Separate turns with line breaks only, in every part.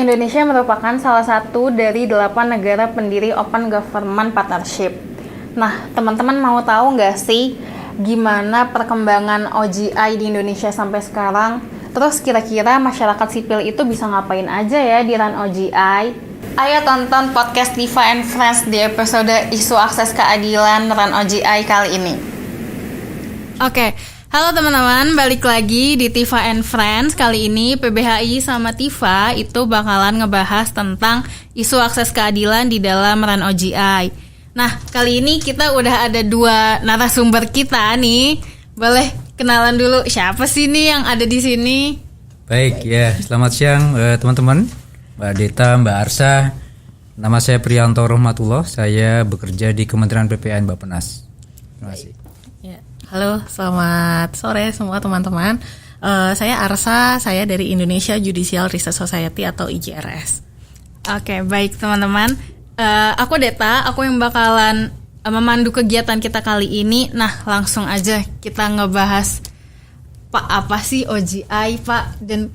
Indonesia merupakan salah satu dari 8 negara pendiri Open Government Partnership. Nah, teman-teman mau tahu nggak sih gimana perkembangan OGI di Indonesia sampai sekarang? Terus kira-kira masyarakat sipil itu bisa ngapain aja ya di Run OGI? Ayo tonton podcast Tifa and Friends di episode Isu Akses Keadilan Run OGI kali ini. Oke, halo teman-teman, balik lagi di Tifa and Friends. Kali ini PBHI sama Tifa itu bakalan ngebahas tentang isu akses keadilan di dalam Run OGI. Nah, kali ini kita udah ada 2 narasumber kita nih. Boleh kenalan dulu, siapa sih nih yang ada di sini?
Baik, ya, selamat siang teman-teman, Mbak Deta, Mbak Arsa. Nama saya Priyanto Rahmatullah, saya bekerja di Kementerian PPN Bappenas. Terima kasih.
Ya, halo, selamat sore semua teman-teman. Saya Arsa, saya dari Indonesia Judicial Research Society atau IJRS.
Oke, baik teman-teman. Aku Deta, aku yang bakalan memandu kegiatan kita kali ini. Nah, langsung aja kita ngebahas, Pak, apa sih OGI, Pak? Dan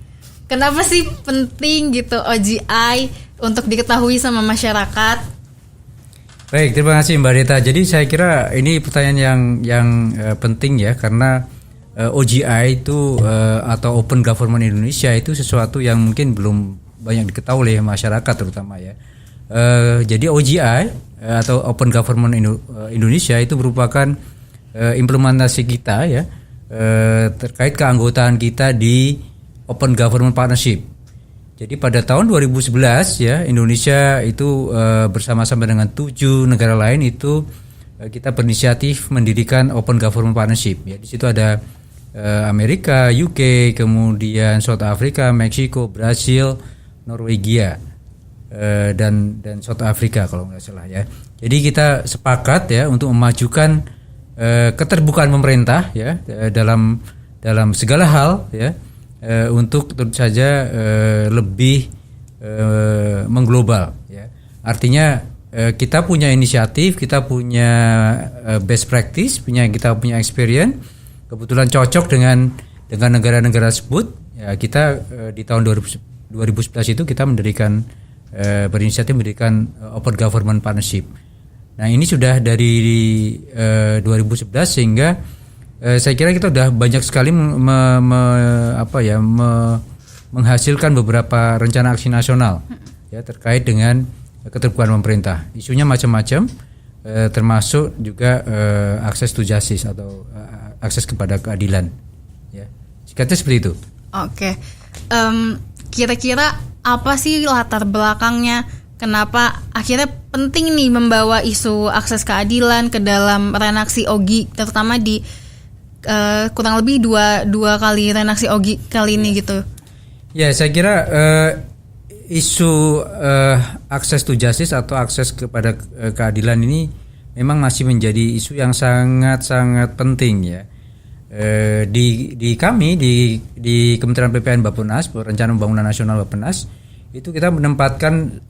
kenapa sih penting gitu OGI untuk diketahui sama masyarakat?
Baik, terima kasih Mbak Deta. Jadi saya kira ini pertanyaan yang penting ya, karena OGI itu atau Open Government Indonesia itu sesuatu yang mungkin belum banyak diketahui oleh masyarakat terutama ya. Jadi OGI atau Open Government Indonesia itu merupakan implementasi kita ya terkait keanggotaan kita di Open Government Partnership. Jadi pada tahun 2011 ya Indonesia itu bersama-sama dengan 7 negara lain itu kita berinisiatif mendirikan Open Government Partnership. Ya, di situ ada Amerika, UK, kemudian South Africa, Meksiko, Brasil, Norwegia. Dan South Africa kalau nggak salah ya. Jadi kita sepakat ya untuk memajukan keterbukaan pemerintah ya dalam segala hal ya untuk tentu saja lebih mengglobal ya. Artinya kita punya inisiatif, kita punya best practice, kita punya experience, kebetulan cocok dengan negara-negara tersebut ya. Kita di tahun 2011 itu kita berinisiatif mendirikan Open Government Partnership. Nah, ini sudah dari 2011 sehingga saya kira kita sudah banyak sekali menghasilkan beberapa rencana aksi nasional ya terkait dengan keterbukaan pemerintah. Isunya macam-macam, termasuk juga akses to justice atau akses kepada keadilan. Ya, singkatnya seperti itu.
Oke, kira-kira apa sih latar belakangnya? Kenapa akhirnya penting nih membawa isu akses keadilan ke dalam renaksi OGI, terutama di kurang lebih dua kali renaksi OGI kali ini gitu?
Ya, saya kira isu akses to justice atau akses kepada keadilan ini memang masih menjadi isu yang sangat-sangat penting ya. Di kami di Kementerian PPN Bappenas, Rencana Pembangunan Nasional Bappenas, itu kita menempatkan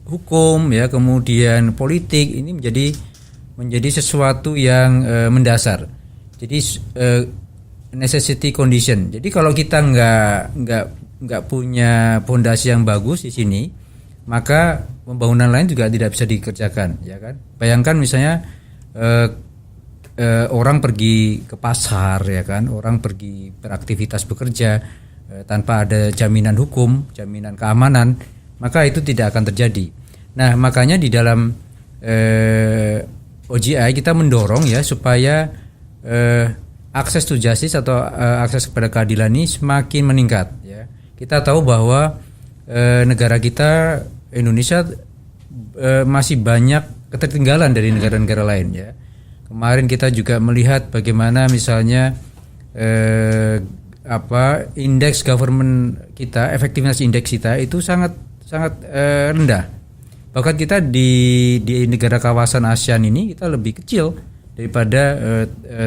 hukum ya, kemudian politik ini menjadi sesuatu yang mendasar. Jadi necessity condition. Jadi kalau kita nggak punya fondasi yang bagus di sini, maka pembangunan lain juga tidak bisa dikerjakan, ya kan? Bayangkan misalnya orang pergi ke pasar ya kan, orang pergi beraktivitas bekerja tanpa ada jaminan hukum, jaminan keamanan, maka itu tidak akan terjadi. Nah, makanya di dalam OGI kita mendorong ya supaya akses to justice atau akses kepada keadilan ini semakin meningkat ya. Kita tahu bahwa negara kita Indonesia masih banyak ketertinggalan dari negara-negara lain ya. Kemarin kita juga melihat bagaimana misalnya indeks government kita, efektivitas indeks kita itu sangat rendah. Bahkan kita di negara kawasan ASEAN ini kita lebih kecil daripada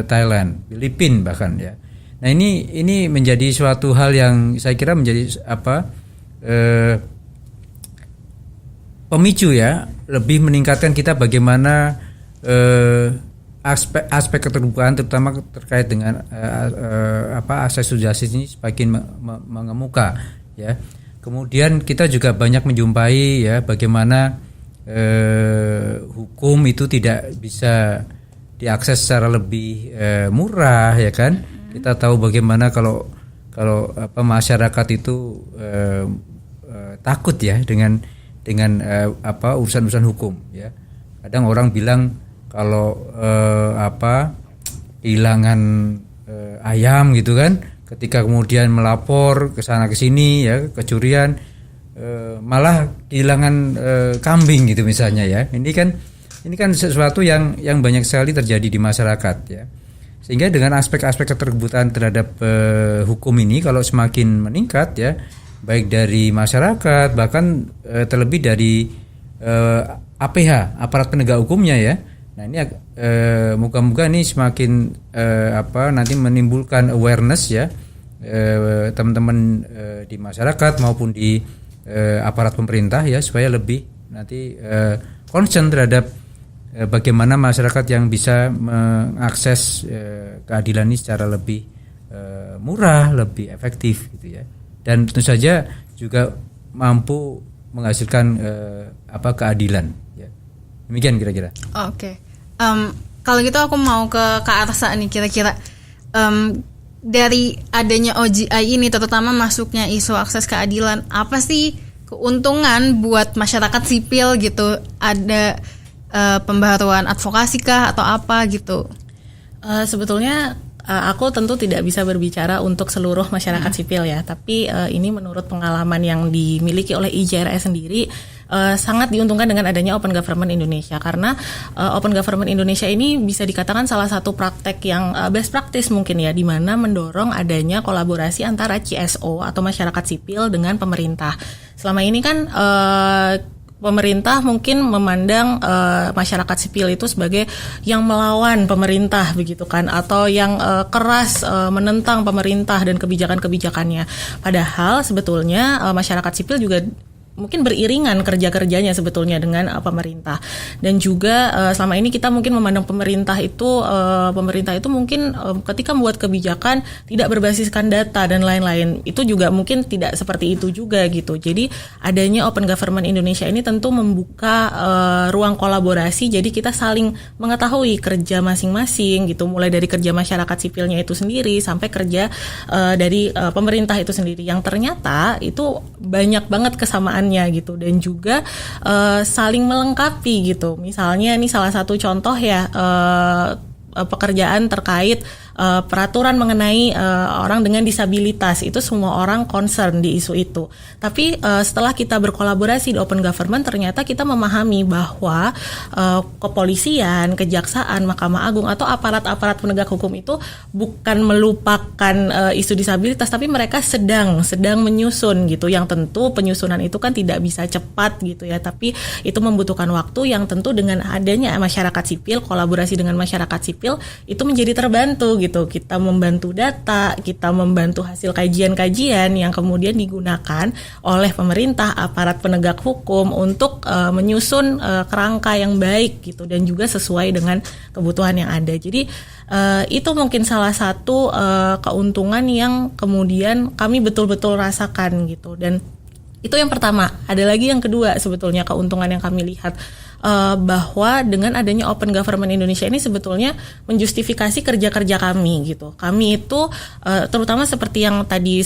Thailand, Filipina bahkan ya. Nah, ini menjadi suatu hal yang saya kira menjadi pemicu ya, lebih meningkatkan kita bagaimana aspek keterbukaan terutama terkait dengan akses to justice ini semakin mengemuka ya. Kemudian kita juga banyak menjumpai ya bagaimana hukum itu tidak bisa diakses secara lebih murah ya kan. Kita tahu bagaimana kalau masyarakat itu takut ya dengan urusan-urusan hukum ya. Kadang orang bilang kalau kehilangan ayam gitu kan, ketika kemudian melapor ke sana ke sini ya kecurian, malah kehilangan kambing gitu misalnya ya. Ini kan sesuatu yang banyak sekali terjadi di masyarakat ya. Sehingga dengan aspek-aspek keterbukaan terhadap hukum ini kalau semakin meningkat ya, baik dari masyarakat bahkan terlebih dari APH, aparat penegak hukumnya ya. Nah ini moga-moga ini semakin nanti menimbulkan awareness ya teman-teman di masyarakat maupun di aparat pemerintah ya, supaya lebih nanti concern terhadap bagaimana masyarakat yang bisa mengakses keadilan ini secara lebih murah, lebih efektif gitu ya, dan tentu saja juga mampu menghasilkan keadilan ya. Demikian kira-kira.
Oke. Kalau gitu aku mau ke Kak Arsa nih, kira-kira dari adanya OJI ini, terutama masuknya isu akses keadilan, apa sih keuntungan buat masyarakat sipil gitu? Ada pembaharuan advokasi kah atau apa gitu?
Sebetulnya aku tentu tidak bisa berbicara untuk seluruh masyarakat sipil ya, tapi ini menurut pengalaman yang dimiliki oleh IJRS sendiri, sangat diuntungkan dengan adanya Open Government Indonesia, karena Open Government Indonesia ini bisa dikatakan salah satu praktek yang best practice mungkin ya, di mana mendorong adanya kolaborasi antara CSO atau masyarakat sipil dengan pemerintah. Selama ini kan pemerintah mungkin memandang masyarakat sipil itu sebagai yang melawan pemerintah begitu kan, atau yang keras menentang pemerintah dan kebijakan-kebijakannya. Padahal sebetulnya masyarakat sipil juga mungkin beriringan kerja-kerjanya sebetulnya dengan pemerintah. Dan juga selama ini kita mungkin memandang pemerintah itu mungkin ketika membuat kebijakan tidak berbasiskan data dan lain-lain. Itu juga mungkin tidak seperti itu juga gitu. Jadi adanya Open Government Indonesia ini tentu membuka ruang kolaborasi, jadi kita saling mengetahui kerja masing-masing gitu, mulai dari kerja masyarakat sipilnya itu sendiri sampai kerja dari pemerintah itu sendiri, yang ternyata itu banyak banget kesamaannya gitu, dan juga saling melengkapi gitu. Misalnya ini salah satu contoh ya, pekerjaan terkait peraturan mengenai orang dengan disabilitas, itu semua orang concern di isu itu. Tapi setelah kita berkolaborasi di Open Government, ternyata kita memahami bahwa kepolisian, kejaksaan, Mahkamah Agung atau aparat-aparat penegak hukum itu bukan melupakan isu disabilitas, tapi mereka sedang menyusun gitu. Yang tentu penyusunan itu kan tidak bisa cepat gitu ya, tapi itu membutuhkan waktu yang tentu dengan adanya masyarakat sipil, kolaborasi dengan masyarakat sipil itu menjadi terbantu gitu. Kita membantu data, kita membantu hasil kajian-kajian yang kemudian digunakan oleh pemerintah, aparat penegak hukum untuk menyusun kerangka yang baik gitu, dan juga sesuai dengan kebutuhan yang ada. Jadi itu mungkin salah satu keuntungan yang kemudian kami betul-betul rasakan gitu. Dan itu yang pertama. Ada lagi yang kedua sebetulnya keuntungan yang kami lihat, bahwa dengan adanya Open Government Indonesia ini sebetulnya menjustifikasi kerja-kerja kami gitu. Kami itu terutama seperti yang tadi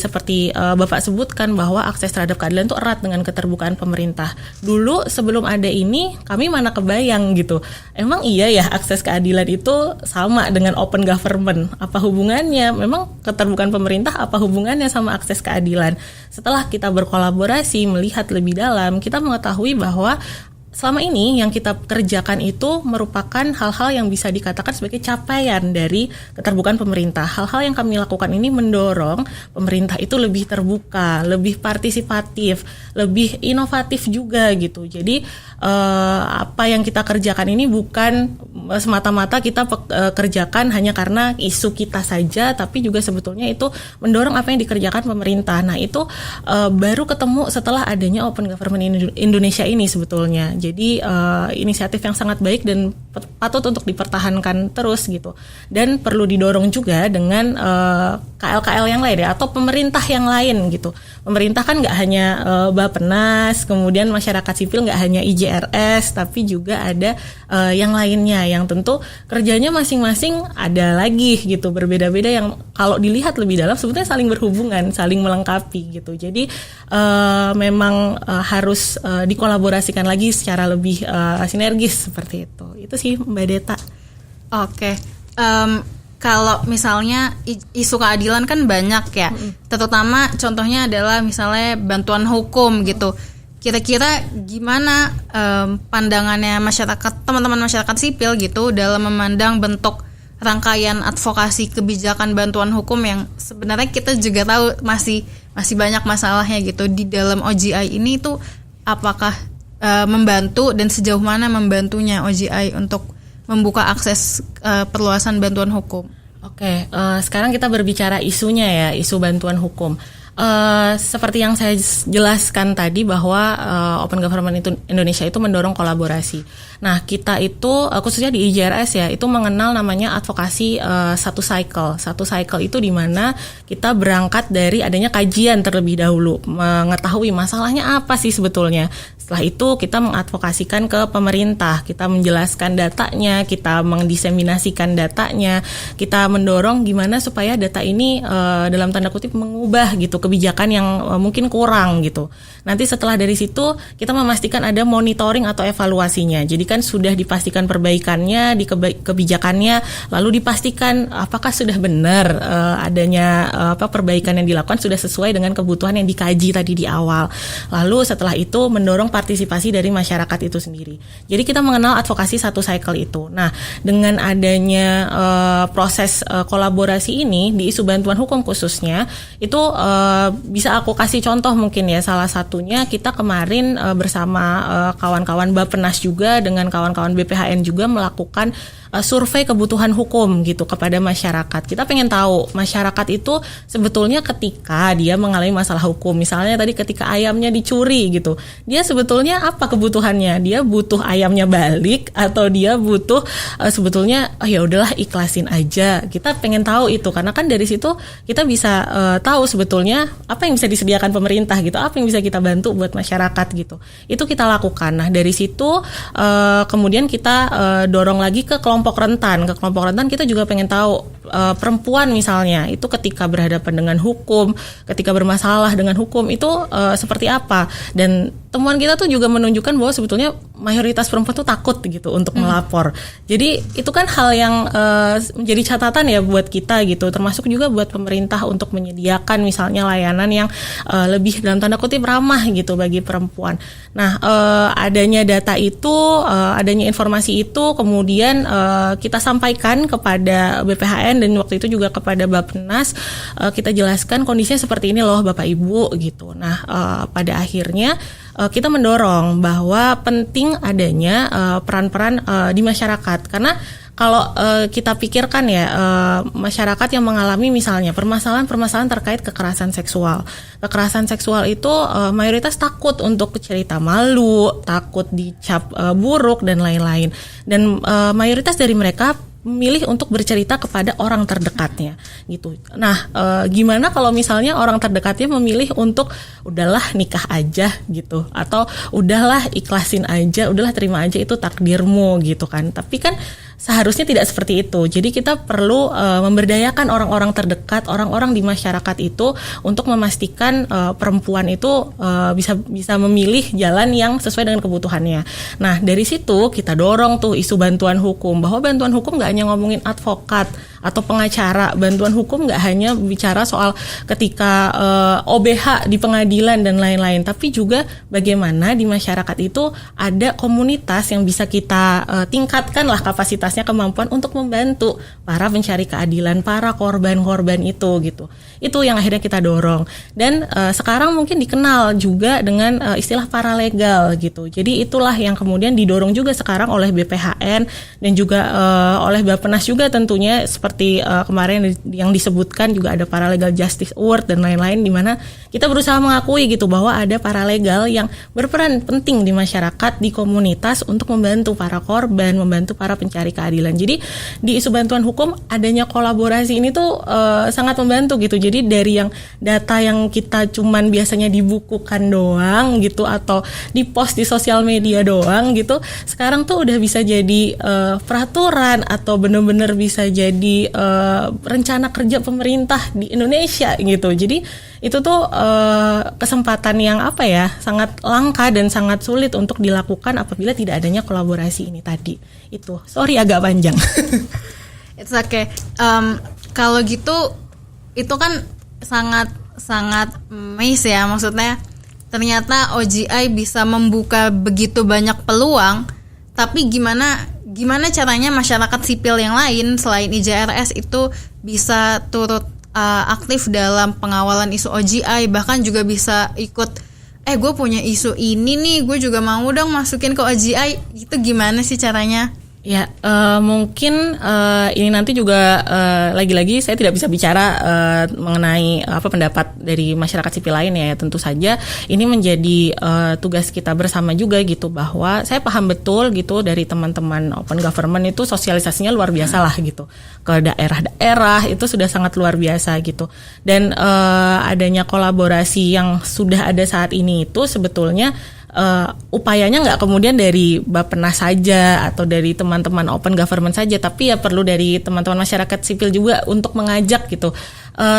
Bapak sebutkan, bahwa akses terhadap keadilan itu erat dengan keterbukaan pemerintah. Dulu sebelum ada ini kami mana kebayang gitu, emang iya ya akses keadilan itu sama dengan Open Government, apa hubungannya? Memang keterbukaan pemerintah apa hubungannya sama akses keadilan? Setelah kita berkolaborasi melihat lebih dalam, kita mengetahui bahwa selama ini yang kita kerjakan itu merupakan hal-hal yang bisa dikatakan sebagai capaian dari keterbukaan pemerintah. Hal-hal yang kami lakukan ini mendorong pemerintah itu lebih terbuka, lebih partisipatif, lebih inovatif juga gitu. Jadi apa yang kita kerjakan ini bukan semata-mata kita kerjakan hanya karena isu kita saja, tapi juga sebetulnya itu mendorong apa yang dikerjakan pemerintah. Nah itu baru ketemu setelah adanya Open Government Indonesia ini sebetulnya. Jadi inisiatif yang sangat baik dan patut untuk dipertahankan terus gitu. Dan perlu didorong juga dengan KL-KL yang lain ya, atau pemerintah yang lain gitu. Pemerintah kan nggak hanya Bappenas, kemudian masyarakat sipil nggak hanya IJRS, tapi juga ada yang lainnya yang tentu kerjanya masing-masing ada lagi gitu, berbeda-beda yang kalau dilihat lebih dalam sebetulnya saling berhubungan, saling melengkapi gitu. Jadi memang harus dikolaborasikan lagi secara lebih sinergis seperti itu. Itu sih Mbak Deta.
Oke. Kalau misalnya isu keadilan kan banyak ya, terutama contohnya adalah misalnya bantuan hukum gitu. Kira-kira gimana pandangannya masyarakat, teman-teman masyarakat sipil gitu dalam memandang bentuk rangkaian advokasi kebijakan bantuan hukum yang sebenarnya kita juga tahu masih banyak masalahnya gitu di dalam OGI ini tuh, apakah membantu dan sejauh mana membantunya OGI untuk membuka akses perluasan bantuan hukum.
Oke, sekarang kita berbicara isunya ya, isu bantuan hukum. Seperti yang saya jelaskan tadi bahwa Open Government Indonesia itu mendorong kolaborasi. Nah, kita itu khususnya di IJRS ya, itu mengenal namanya advokasi satu cycle. Satu cycle itu di mana kita berangkat dari adanya kajian terlebih dahulu, mengetahui masalahnya apa sih sebetulnya. Setelah itu kita mengadvokasikan ke pemerintah, kita menjelaskan datanya, kita mendiseminasikan datanya, kita mendorong gimana supaya data ini dalam tanda kutip mengubah gitu kebijakan yang mungkin kurang gitu. Nanti setelah dari situ kita memastikan ada monitoring atau evaluasinya. Jadi kan sudah dipastikan perbaikannya di kebijakannya, lalu dipastikan apakah sudah benar adanya perbaikan yang dilakukan sudah sesuai dengan kebutuhan yang dikaji tadi di awal. Lalu setelah itu mendorong partisipasi dari masyarakat itu sendiri. Jadi kita mengenal advokasi satu cycle itu. Nah, dengan adanya proses kolaborasi ini di isu bantuan hukum khususnya, itu bisa aku kasih contoh mungkin ya. Salah satunya kita kemarin bersama kawan-kawan Bappenas juga dengan kawan-kawan BPHN juga melakukan survei kebutuhan hukum gitu kepada masyarakat. Kita pengen tahu masyarakat itu sebetulnya ketika dia mengalami masalah hukum, misalnya tadi ketika ayamnya dicuri gitu, dia sebetulnya apa kebutuhannya? Dia butuh ayamnya balik atau dia butuh sebetulnya ya udahlah ikhlasin aja. Kita pengen tahu itu karena kan dari situ kita bisa tahu sebetulnya apa yang bisa disediakan pemerintah gitu, apa yang bisa kita bantu buat masyarakat gitu. Itu kita lakukan. Nah, dari situ kemudian kita dorong lagi ke kelompok rentan. Ke kelompok rentan kita juga pengen tahu perempuan misalnya itu ketika berhadapan dengan hukum, ketika bermasalah dengan hukum itu seperti apa. Dan temuan kita tuh juga menunjukkan bahwa sebetulnya mayoritas perempuan tuh takut gitu untuk melapor. Jadi itu kan hal yang menjadi catatan ya buat kita gitu, termasuk juga buat pemerintah untuk menyediakan misalnya layanan yang lebih dalam tanda kutip ramah gitu bagi perempuan. Nah, adanya data itu, adanya informasi itu kemudian kita sampaikan kepada BPHN dan waktu itu juga kepada Bappenas, kita jelaskan kondisinya seperti ini loh Bapak Ibu gitu. Nah, pada akhirnya kita mendorong bahwa penting adanya peran-peran di masyarakat karena kalau kita pikirkan ya masyarakat yang mengalami misalnya permasalahan terkait kekerasan seksual. Kekerasan seksual itu mayoritas takut untuk cerita, malu, takut dicap buruk dan lain-lain. Dan mayoritas dari mereka memilih untuk bercerita kepada orang terdekatnya gitu. Nah, gimana kalau misalnya orang terdekatnya memilih untuk udahlah nikah aja gitu, atau udahlah ikhlasin aja, udahlah terima aja itu takdirmu gitu kan. Tapi kan seharusnya tidak seperti itu. Jadi kita perlu memberdayakan orang-orang terdekat, orang-orang di masyarakat itu untuk memastikan perempuan itu bisa memilih jalan yang sesuai dengan kebutuhannya. Nah, dari situ kita dorong tuh isu bantuan hukum, bahwa bantuan hukum nggak hanya ngomongin advokat atau pengacara. Bantuan hukum nggak hanya bicara soal ketika OBH di pengadilan dan lain-lain, tapi juga bagaimana di masyarakat itu ada komunitas yang bisa kita tingkatkan lah kapasitasnya, kemampuan untuk membantu para pencari keadilan, para korban-korban itu gitu. Itu yang akhirnya kita dorong. Dan sekarang mungkin dikenal juga dengan istilah paralegal gitu. Jadi itulah yang kemudian didorong juga sekarang oleh BPHN dan juga oleh Bappenas juga tentunya seperti seperti kemarin yang disebutkan juga ada Paralegal Justice Award dan lain-lain, di mana kita berusaha mengakui gitu bahwa ada paralegal yang berperan penting di masyarakat, di komunitas untuk membantu para korban, membantu para pencari keadilan. Jadi di isu bantuan hukum adanya kolaborasi ini tuh sangat membantu gitu. Jadi dari yang data yang kita cuman biasanya dibukukan doang gitu atau di post di sosial media doang gitu, sekarang tuh udah bisa jadi peraturan atau benar-benar bisa jadi rencana kerja pemerintah di Indonesia gitu. Jadi itu tuh kesempatan yang sangat langka dan sangat sulit untuk dilakukan apabila tidak adanya kolaborasi ini tadi. Itu, sorry agak panjang.
It's okay. Kalau gitu itu kan sangat amazing ya, maksudnya ternyata OGI bisa membuka begitu banyak peluang. Tapi gimana caranya masyarakat sipil yang lain selain IJRS itu bisa turut aktif dalam pengawalan isu OGI, bahkan juga bisa ikut gue punya isu ini nih, gue juga mau dong masukin ke OGI. Itu gimana sih caranya?
Ya, mungkin ini nanti juga lagi-lagi saya tidak bisa bicara mengenai pendapat dari masyarakat sipil lain ya. Tentu saja ini menjadi tugas kita bersama juga gitu, bahwa saya paham betul gitu dari teman-teman Open Government itu sosialisasinya luar biasa lah gitu. Ke daerah-daerah itu sudah sangat luar biasa gitu. Dan adanya kolaborasi yang sudah ada saat ini itu sebetulnya upayanya nggak kemudian dari Bappenas saja atau dari teman-teman Open Government saja, tapi ya perlu dari teman-teman masyarakat sipil juga untuk mengajak gitu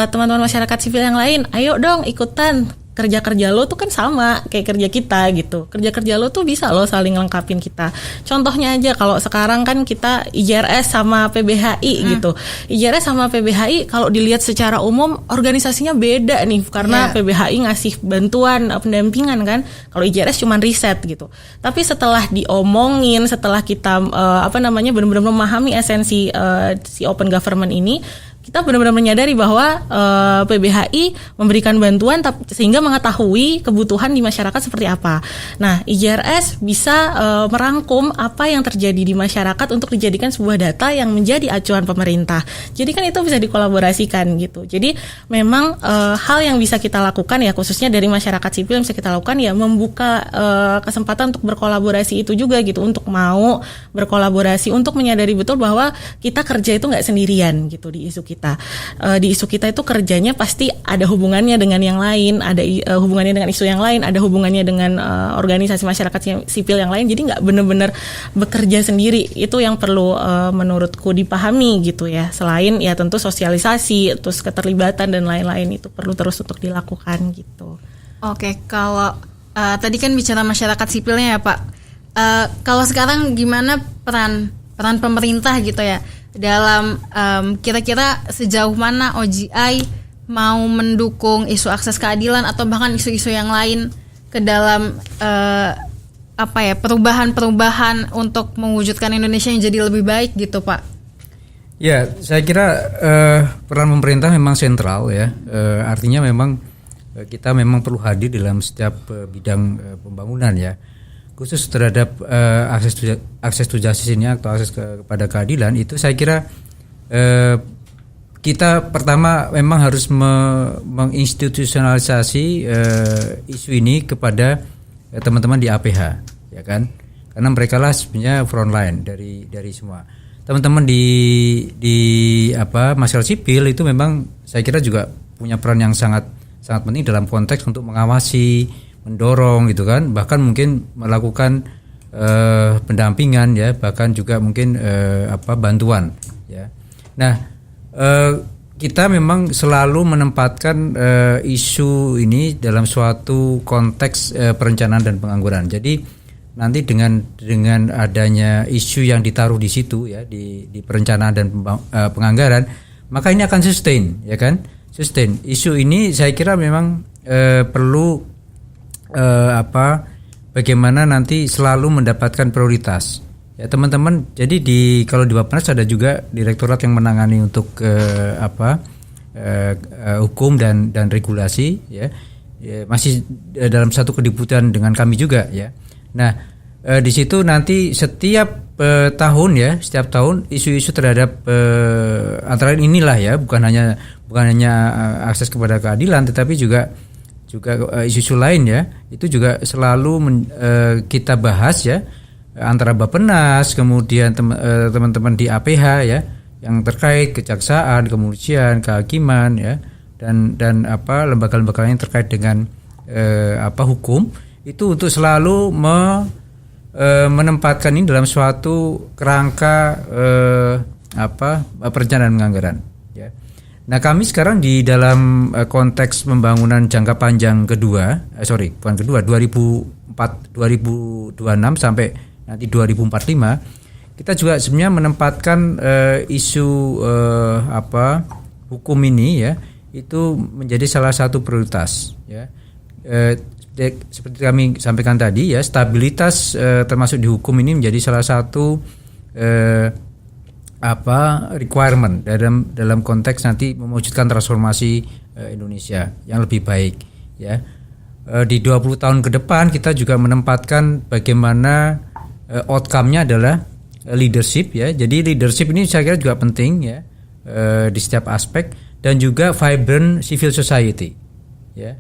teman-teman masyarakat sipil yang lain, ayo dong ikutan, kerja-kerja lo tuh kan sama kayak kerja kita gitu, kerja-kerja lo tuh bisa lo saling lengkapin kita. Contohnya aja kalau sekarang kan kita IJRS sama PBHI gitu. IJRS sama PBHI kalau dilihat secara umum organisasinya beda nih, karena PBHI ngasih bantuan pendampingan kan, kalau IJRS cuma riset gitu. Tapi setelah diomongin, setelah kita benar-benar memahami esensi si Open Government ini, kita benar-benar menyadari bahwa PBHI memberikan bantuan sehingga mengetahui kebutuhan di masyarakat seperti apa. Nah, IJRS bisa merangkum apa yang terjadi di masyarakat untuk dijadikan sebuah data yang menjadi acuan pemerintah. Jadi kan itu bisa dikolaborasikan gitu. Jadi memang hal yang bisa kita lakukan ya, khususnya dari masyarakat sipil yang bisa kita lakukan ya, membuka kesempatan untuk berkolaborasi itu juga gitu, untuk mau berkolaborasi, untuk menyadari betul bahwa kita kerja itu nggak sendirian gitu di isu kita. Di isu kita itu kerjanya pasti ada hubungannya dengan yang lain, ada hubungannya dengan isu yang lain, ada hubungannya dengan organisasi masyarakat sipil yang lain. Jadi nggak benar-benar bekerja sendiri. Itu yang perlu menurutku dipahami gitu ya. Selain ya tentu sosialisasi, terus keterlibatan dan lain-lain itu perlu terus untuk dilakukan gitu.
Oke, kalau tadi kan bicara masyarakat sipilnya ya Pak. Kalau sekarang gimana peran pemerintah gitu ya, dalam kira-kira sejauh mana OGI mau mendukung isu akses keadilan atau bahkan isu-isu yang lain ke dalam perubahan untuk mewujudkan Indonesia yang jadi lebih baik gitu Pak?
Ya, saya kira peran pemerintah memang sentral ya. Artinya memang kita memang perlu hadir dalam setiap bidang pembangunan ya. Khusus terhadap akses to justice ini atau akses kepada keadilan itu, saya kira kita pertama memang harus menginstitusionalisasi isu ini kepada teman-teman di APH ya kan, karena mereka lah sebenarnya frontline dari semua teman-teman di masyarakat sipil. Itu memang saya kira juga punya peran yang sangat penting dalam konteks untuk mengawasi, mendorong gitu kan, bahkan mungkin melakukan pendampingan ya, bahkan juga mungkin bantuan ya. Nah, kita memang selalu menempatkan isu ini dalam suatu konteks perencanaan dan penganggaran. Jadi nanti dengan adanya isu yang ditaruh di situ ya, di perencanaan dan penganggaran, maka ini akan sustain ya kan, sustain. Isu ini saya kira memang perlu bagaimana nanti selalu mendapatkan prioritas ya teman-teman. Jadi kalau di Bappenas ada juga direktorat yang menangani untuk hukum dan regulasi ya, masih dalam satu kediputan dengan kami juga ya. Nah, di situ nanti setiap setiap tahun isu-isu terhadap antara lain inilah ya, bukan hanya akses kepada keadilan, tetapi juga isu-isu lain ya, itu juga selalu kita bahas ya, antara Bappenas, kemudian teman-teman di APH ya, yang terkait kejaksaan, kepolisian, kehakiman ya, dan lembaga-lembaga yang terkait dengan hukum, itu untuk selalu menempatkan ini dalam suatu kerangka perencanaan anggaran ya. Nah, kami sekarang di dalam konteks pembangunan jangka panjang kedua 2026 sampai nanti 2045, kita juga sebenarnya menempatkan isu hukum ini ya, itu menjadi salah satu prioritas ya. Seperti kami sampaikan tadi ya, stabilitas termasuk di hukum ini menjadi salah satu requirement dalam konteks nanti mewujudkan transformasi Indonesia yang lebih baik ya. Di 20 tahun ke depan kita juga menempatkan bagaimana outcome-nya adalah leadership ya. Jadi leadership ini saya kira juga penting ya, di setiap aspek, dan juga vibrant civil society ya.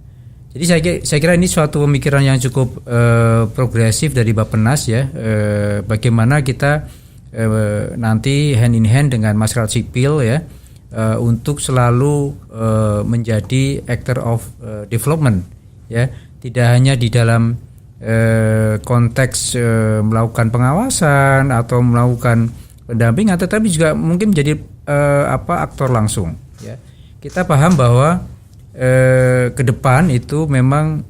Jadi saya kira ini suatu pemikiran yang cukup progresif dari Bappenas ya, bagaimana kita nanti hand in hand dengan masyarakat sipil ya, untuk selalu menjadi actor of development ya, tidak hanya di dalam konteks melakukan pengawasan atau melakukan pendampingan, tetapi juga mungkin menjadi aktor langsung ya. Kita paham bahwa ke depan itu memang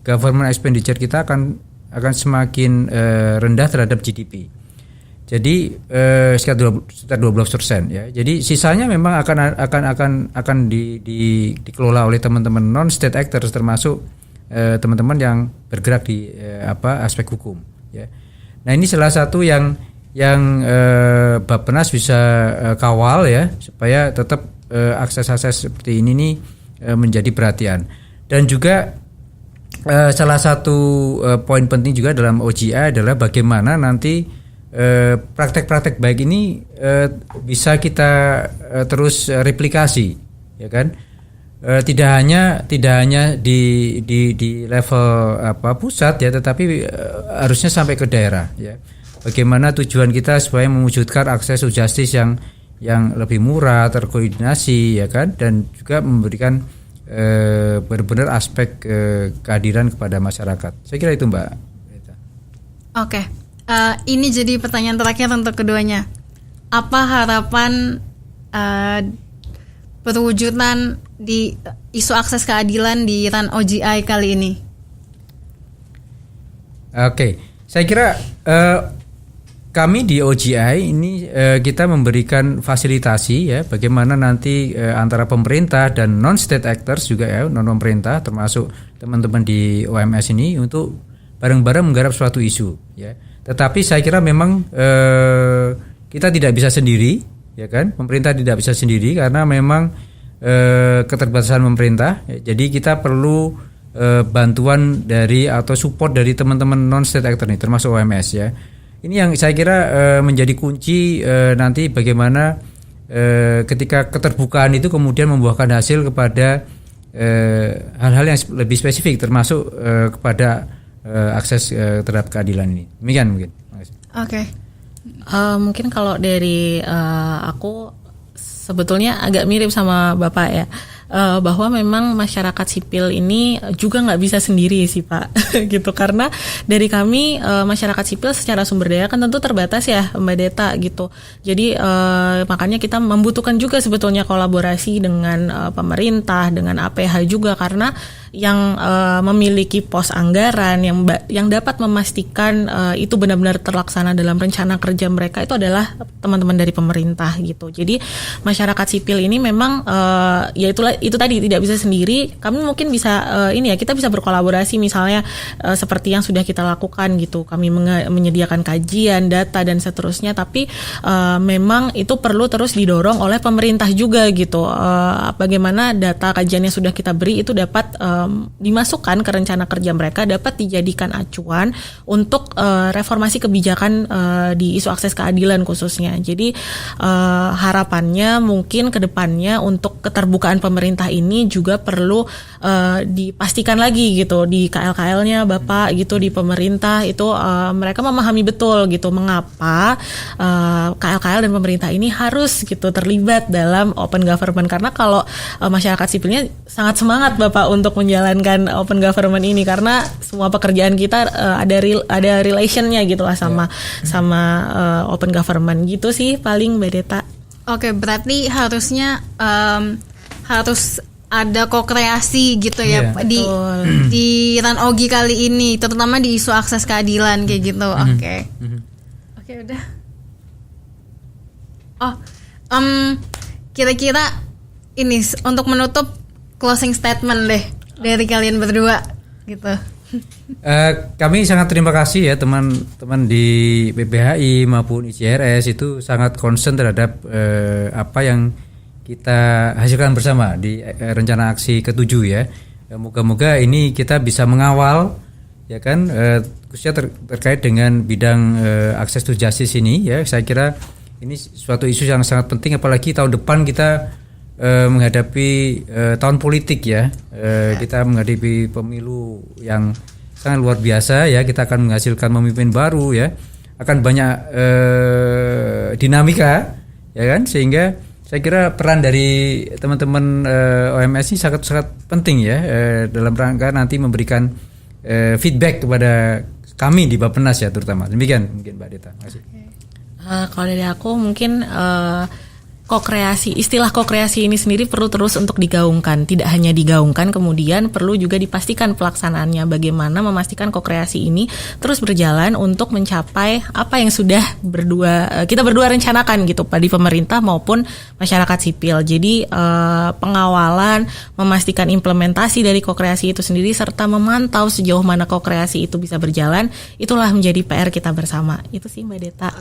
government expenditure kita akan semakin rendah terhadap GDP. Jadi sekitar 12% ya. Jadi sisanya memang akan dikelola oleh teman-teman non state actors, termasuk teman-teman yang bergerak di aspek hukum ya. Nah, ini salah satu yang Bappenas bisa kawal ya, supaya tetap akses-akses seperti ini nih menjadi perhatian. Dan juga salah satu poin penting juga dalam OGI adalah bagaimana nanti praktek-praktek baik ini bisa kita terus replikasi ya kan. Tidak hanya di level pusat ya, tetapi harusnya sampai ke daerah ya. Bagaimana tujuan kita supaya mewujudkan akses to justice yang lebih murah, terkoordinasi ya kan, dan juga memberikan benar-benar aspek kehadiran kepada masyarakat. Saya kira itu, Mbak.
Oke. Ini jadi pertanyaan terakhir untuk keduanya. Apa harapan perwujudan di isu akses keadilan di RUN OGI kali ini? Oke,
saya kira kami di OGI ini kita memberikan fasilitasi ya, bagaimana nanti antara pemerintah dan non state actors juga ya, non pemerintah termasuk teman-teman di OMS ini untuk bareng-bareng menggarap suatu isu ya. Tetapi saya kira memang kita tidak bisa sendiri ya kan, pemerintah tidak bisa sendiri karena memang keterbatasan pemerintah. Jadi kita perlu bantuan dari atau support dari teman-teman non state actor nih, termasuk OMS ya. Ini yang saya kira menjadi kunci nanti bagaimana ketika keterbukaan itu kemudian membuahkan hasil kepada hal-hal yang lebih spesifik, termasuk kepada akses terhadap keadilan ini. Demikian mungkin.
Oke.
Mungkin kalau dari aku sebetulnya agak mirip sama Bapak ya, bahwa memang masyarakat sipil ini juga nggak bisa sendiri sih Pak, gitu, karena dari kami masyarakat sipil secara sumber daya kan tentu terbatas ya Mbak Deta gitu. Jadi makanya kita membutuhkan juga sebetulnya kolaborasi dengan pemerintah, dengan APH juga, karena yang memiliki pos anggaran yang dapat memastikan itu benar-benar terlaksana dalam rencana kerja mereka itu adalah teman-teman dari pemerintah gitu. Jadi masyarakat sipil ini memang ya itu tadi tidak bisa sendiri. Kami mungkin bisa kita bisa berkolaborasi misalnya seperti yang sudah kita lakukan gitu. Kami menyediakan kajian, data dan seterusnya, tapi memang itu perlu terus didorong oleh pemerintah juga gitu. Bagaimana data kajian yang sudah kita beri itu dapat dimasukkan ke rencana kerja mereka dapat dijadikan acuan untuk reformasi kebijakan di isu akses keadilan khususnya. Jadi harapannya mungkin ke depannya untuk keterbukaan pemerintah ini juga perlu dipastikan lagi gitu di KL-KL-nya Bapak gitu, di pemerintah itu mereka memahami betul gitu mengapa KL-KL dan pemerintah ini harus gitu terlibat dalam open government, karena kalau masyarakat sipilnya sangat semangat Bapak untuk menjalankan open government ini karena semua pekerjaan kita ada relationnya gitu lah sama open government gitu sih paling Mbak Deta.
Oke, berarti harusnya harus ada ko-kreasi gitu ya di Run Ogi kali ini, terutama di isu akses keadilan kayak gitu. Oke, udah. Kira-kira ini untuk menutup closing statement deh dari kalian berdua gitu.
Kami sangat terima kasih ya teman-teman di PPHI maupun IJRS itu sangat concern terhadap apa yang kita hasilkan bersama di rencana aksi ke-7 ya. Moga-moga ini kita bisa mengawal ya kan, khususnya terkait dengan bidang akses to justice ini ya. Saya kira ini suatu isu yang sangat penting, apalagi tahun depan kita menghadapi tahun politik ya. Kita menghadapi pemilu yang sangat luar biasa ya. Kita akan menghasilkan pemimpin baru ya. Akan banyak dinamika ya kan, sehingga saya kira peran dari teman-teman OMS ini sangat penting ya dalam rangka nanti memberikan feedback kepada kami di Bappenas ya terutama. Demikian mungkin Mbak Deta. Terima kasih.
Kalau dari aku mungkin istilah ko-kreasi ini sendiri perlu terus untuk digaungkan. Tidak hanya digaungkan, kemudian perlu juga dipastikan pelaksanaannya. Bagaimana memastikan ko-kreasi ini terus berjalan untuk mencapai apa yang sudah kita berdua rencanakan gitu di pemerintah maupun masyarakat sipil. Jadi pengawalan, memastikan implementasi dari ko-kreasi itu sendiri serta memantau sejauh mana ko-kreasi itu bisa berjalan, itulah menjadi PR kita bersama. Itu sih Mbak Deta.